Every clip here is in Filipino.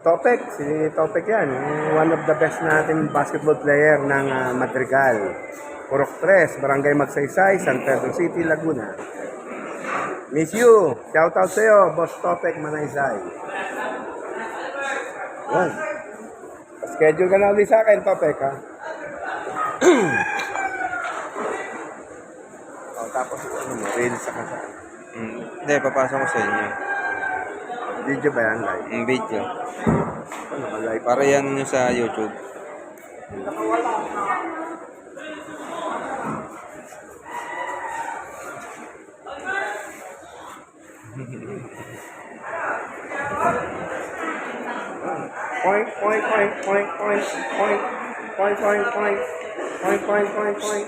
Topek, si Topek yan. One of the best natin basketball player ng Madrigal. Purok 3, Barangay Magsaysay, San Pedro City, Laguna. Miss you. Shout out sa'yo, Boss Topek Manaysay. Yan. Schedule ka na ulit sa akin, Topek, ha? Tapos, reels sa kasa. Hindi, papasok ko sa inyo. Video ba yan, live? Video. Ano ba, live? Para yan nyo sa YouTube. Point, point, point, point, point, point, point, point, point, point, point, point, point,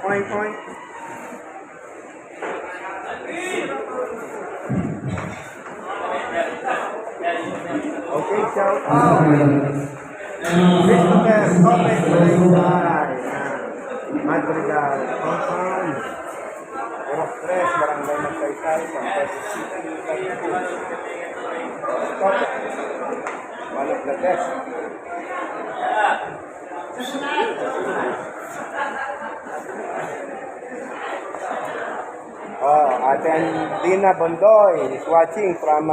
point, point. Okay, shout out. Christopher, Topek, Manaysay, Madrigal, Compound, Purok 3, Barangay Magsaysay, San Pedro City, Laguna. Topek, one of the best. Oh, Ate Dina Bondoy is watching from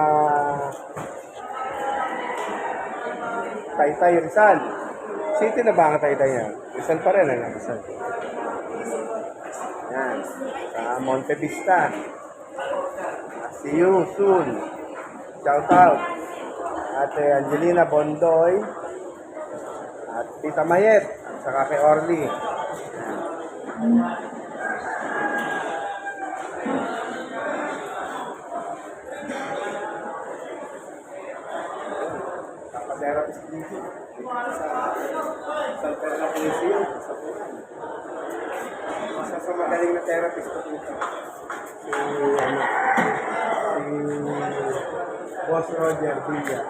Taytay Rizal. City na ba ang Taytay niya? Rizal pa rin, ano? Rizal. Yan. Sa Monte Vista. See you soon. Shout out. Ate Angelina Bondoy. At Tita Mayet. At saka kay Orly. Therapist dito sa San Pedro Coliseum sa Punan. Isa sa magaling na therapist ko dito. Si Boss Roger Villa.